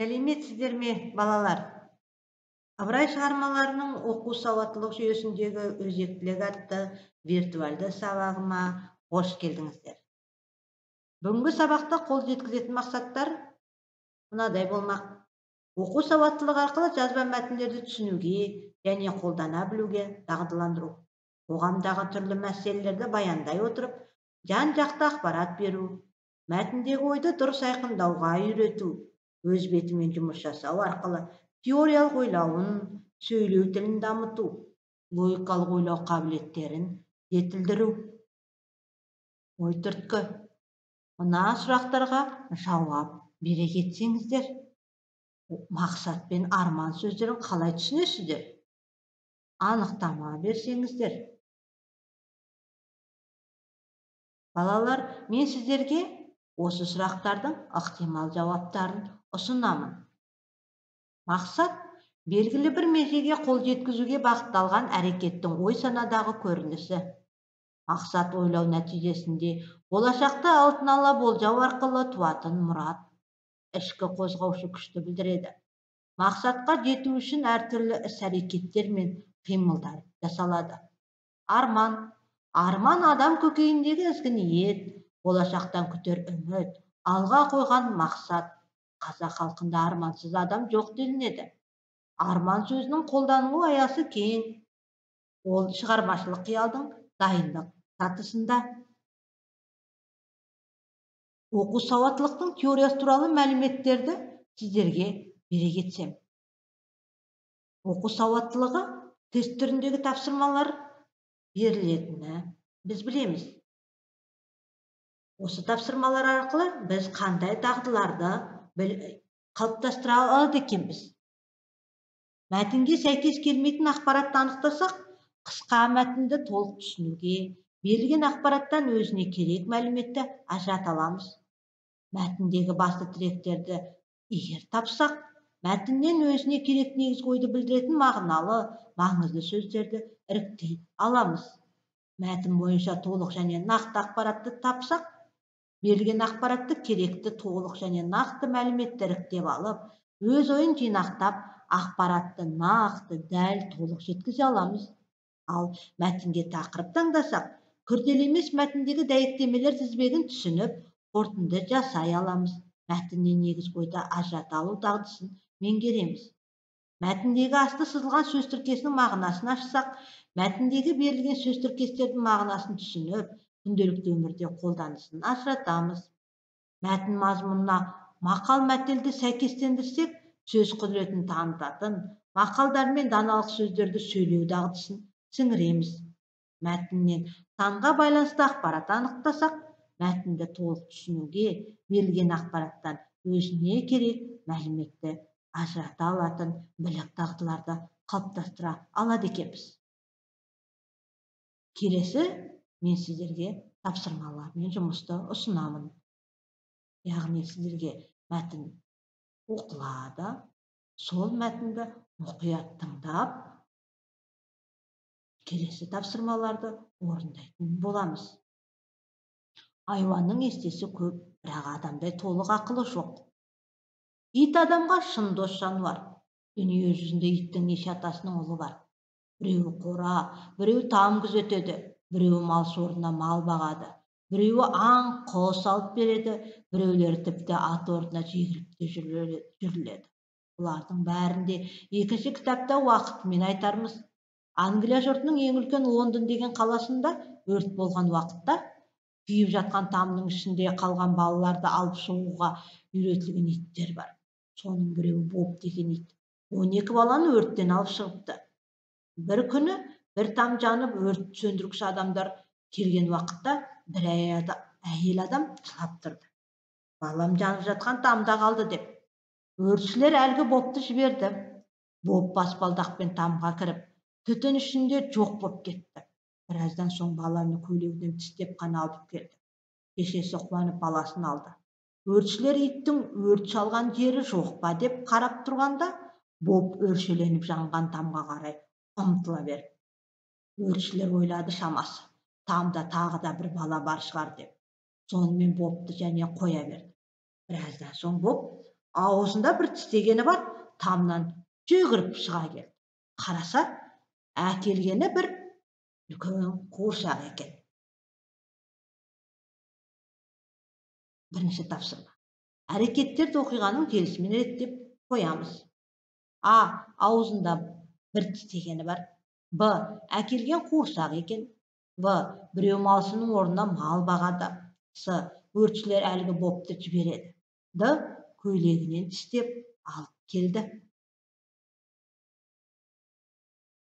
Сәлеметсіздер ме, балалар? Ыбырай шығармаларының оқу сауаттылық жүйесіндегі өзектілік атты виртуальды сабағыма қош келдіңіздер. Бүгінгі сабақта қол жеткізетін мақсаттар мынадай болмақ. Оқу сауаттылығы арқылы жазба мәтіндерді түсінуге және қолдана білуге дағдыландыру. Қоғамдағы түрлі мәселелерді баяндай отырып, жан-жақты ақпарат беру. Мәтіндегі ойды дұрыс айқындауға үйрету. Өз бетімен жұмыс жасау арқылы теориялық ойлауын, сөйлеу тілін дамыту, логикалық ойлау қабілеттерін жетілдіру. Ой түрткі. Мына сұрақтарға жауап бере кетсеңіздер, мақсат пен арман сөздерін қалай түсінесіздер? Анықтама берсеңіздер. Балалар, мен сіздерге осы сұрақтардың ықтимал жауаптарын ұсынамын. Мақсат белгілі бір межеге қол жеткізуге бағытталған әрекеттің ой-санадағы көрінісі. Мақсат ойлау нәтижесінде болашақты алдын ала болжау арқылы туатын мұрат, ішкі қозғаушы күшті білдіреді. Мақсатқа жету үшін әртүрлі іс-әрекеттер мен қимылдар жасалады. Арман адам көкейіндегі ізгі ниет, болашақтан күтер үміт, алға қойған мақсат. Қазақ халқында армансыз адам жоқ делінеді. Арман сөзінің қолданылу аясы кең. Ол шығармашылық қиялдың дайындық сатысында. Оқу сауаттылықтың теориясы туралы мәліметтерді сіздерге бере кетсем. Оқу сауаттылығы тест түріндегі тапсырмалар берілетіні біз білеміз. Осы тапсырмалар арқылы біз қандай дағдыларды қалыптастыра алады екенбіз. Мәтінге сәйкес келмейтін ақпаратты анықтасақ, қысқа мәтінді толық түсінуге, берілген ақпараттан өзіне керек мәліметті ажырата аламыз. Мәтіндегі басты тіректерді егер тапсақ, мәтіннен өзіне керек негізгі ойды білдіретін мағыналы, маңызды сөздерді іріктей аламыз. Мәтін бойынша толық және нақты ақпаратты тапсақ, берілген ақпаратты керекті толық және нақты мәліметті іріктеп алып, өз ойын жинақтап, ақпаратты нақты, дәл, толық жеткізе аламыз. Ал мәтінге тақырып таңдасақ, күрделі емес мәтіндегі дәйектемелер тізбегін түсініп, қорытынды жасай аламыз. Мәтіннен негізгі ойды ажырата алу дағдысын меңгереміз. Мәтіндегі асты сызылған сөз тіркесінің мағынасын ашсақ, мәтіндегі берілген сөз тіркестердің мағынасын түсініп, күнделікті өмірде қолданысын ажыратамыз. Мәтін мазмұнына мақал-мәтелді сәйкестендірсек, сөз құдіретін танытатын, мақалдар мен даналық сөздерді сөйлеу дағдысын сіңіреміз. Мәтіннен санға байланысты ақпарат анықтасақ, мәтінді толық түсінуге, берілген ақпараттан өзіне керек мәліметті ажырата алатын білік дағдыларды қалыптастыра алады екенбіз. Келесі мен сіздерге тапсырмалармен жұмысты ұсынамын. Яғни сіздерге мәтін оқылады, сол мәтінді мұқият тыңдап, келесі тапсырмаларды орындайтын боламыз. Айуанның естесі көп, бірақ адамдай толық ақылы жоқ. Ит адамға шын дос жануар. Дүние жүзінде иттің неше атасының ұлы бар. Біреуі қора, біреуі там күзетеді, біреуі мал сорына мал бағады, біреуі аң, құс алып береді, біреулері тіпті ат орнына жегіліп те жүріледі. Бұлардың бәрінде екінші кітапта уақытымен айтармыз. Англия жұртының ең үлкен Лондон деген қаласында өрт болған уақытта күйіп жатқан тамның ішінде қалған балаларды алып шығуға үйретілген иттер бар. Соның біреуі Боб деген ит. 12 баланы өрттен алып шығыпты. Бір күні бір там жанып өрт сөндіргіш адамдар келген уақытта бір әйел адам жылап тұрды. Балам жанып жатқан тамда қалды деп. Өртшілер әлгі Бобты жіберді. Боб баспалдақпен тамға кіріп, түтін ішінде жоқ боп кетті. Біраздан соң баланы көйлегінен тістеп қана алып келді. Шешесі қуанып баласын алды. Өртшілер иттің өрт шалған жері жоқ па деп қарап тұрғанда, Боб өршеленіп жанған тамға қарай ұмтыла берді. Өртшілер ойлады шамасы, тамда тағы да бір бала бар шығар деп. Сонымен Бобты және қоя берді. Біраздан соң Боб аузында бір тістегені бар, тамнан жүгіріп шыға келді. Қараса, әкелгені бір үлкен қуыршақ екен. Бірінші тапсырма. Әрекеттерді оқиғаның келісімен реттеп қоямыз. А. Аузында бір тістегені бар. Б. Әкелген қуыршақ екен. В. Біреу малшының орнына мал бағады. С. Өртшілер әлгі бопты жібереді. Д. Көйлегінен тістеп алып келді.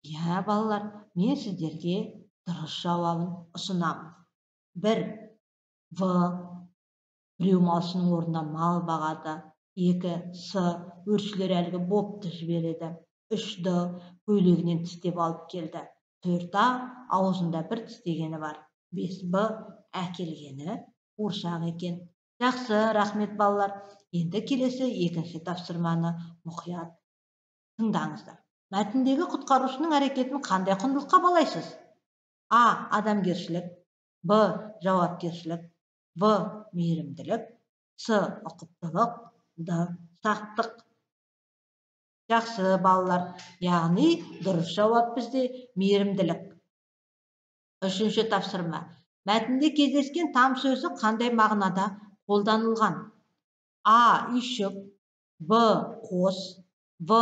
Я, балалар, мен сіздерге дұрыс жауабын ұсынамын. 1. В. Біреу малшының орнына мал бағады. 2. С. Өртшілер әлгі бопты жібереді. 3. Д. Көйлегінен тістеп алып келді. 4. А. Аузында бір тістегені бар. 5. Б. Әкелгені қуыршақ екен. Жақсы, рахмет балалар. Енді келесі екінші тапсырманы мұқият тыңдаңыздар. Мәтіндегі құтқарушының әрекетін қандай құндылыққа балайсыз? А. Адамгершілік. Б. Жауапкершілік. В. Мейірімділік. С. Ұқыптылық. Д. Сақтық. Жақсы, балалар. Яғни дұрыс жауап бізде мейірімділік. Үшінші тапсырма. Мәтінде кездескен там сөзі қандай мағынада қолданылған? А. Үйшік. Б. Қос. В.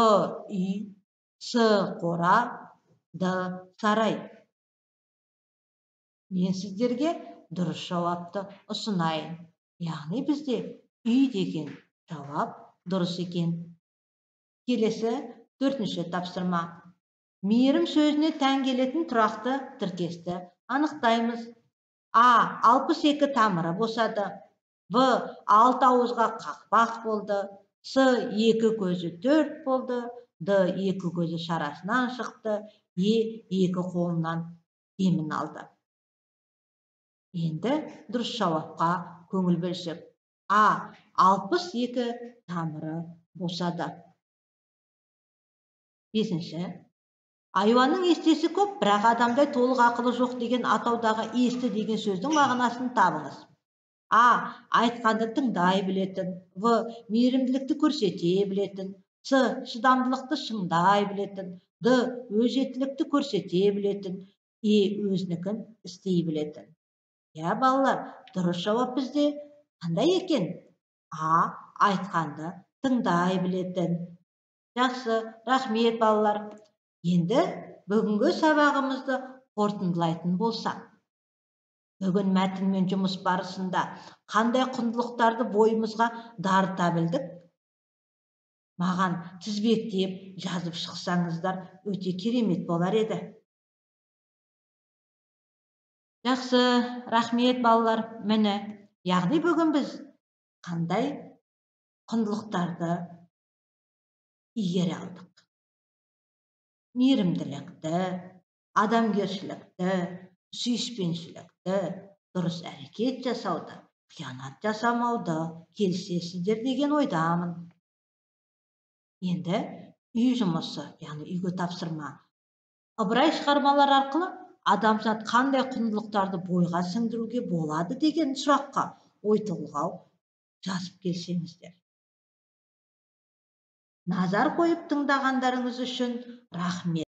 Үй. С. Қора. Д. Сарай. Мен сіздерге дұрыс жауапты ұсынайын. Яғни бізде үй деген жауап дұрыс екен. Келесі төртінші тапсырма. Мейірім сөзіне тән келетін тұрақты тіркесті анықтаймыз. А. 62 тамыры босады. В. 6 ауызға қақпақ болды. С. 2 көзі 4 болды. Д. 2 көзі шарасынан шықты. Е. 2 қолынан демін алды. Енді дұрыс жауапқа көңіл бөлсек. А. 62 тамыры босады. Бесінші. Айуанның естесі көп, бірақ адамдай толық ақылы жоқ деген атаудағы есті деген сөздің мағынасын табыңыз. А. Айтқанды тыңдай білетін. В. Мейірімділікті көрсете білетін. С. Шыдамдылықты шыңдай білетін. Д. Өжеттілікті көрсете білетін. Е. Өзінікін істей білетін. Я, балалар, дұрыс жауап бізде қандай екен? А. Айтқанды тыңдай білетін. Жақсы, рахмет, балалар. Енді бүгінгі сабағымызды қорытындылайтын болсақ. Бүгін мәтінмен жұмыс барысында қандай құндылықтарды бойымызға дарыта білдік? Маған тізбектеп жазып шықсаңыздар өте керемет болар еді. Жақсы, рахмет, балалар. Міне, яғни бүгін біз қандай құндылықтарды игере алдық? Мейірімділікті, адамгершілікті, сүйіспеншілікті, дұрыс әрекет жасауды, қиянат жасамауды келісесіздер деген ойдамын. Енді үй жұмысы, яғни үйге тапсырма. Ыбырай шығармалар арқылы адамзат қандай құндылықтарды бойға сіңдіруге болады деген сұраққа ой толғау жазып келсеңіздер. Назар қойып тыңдағандарыңыз үшін рахмет.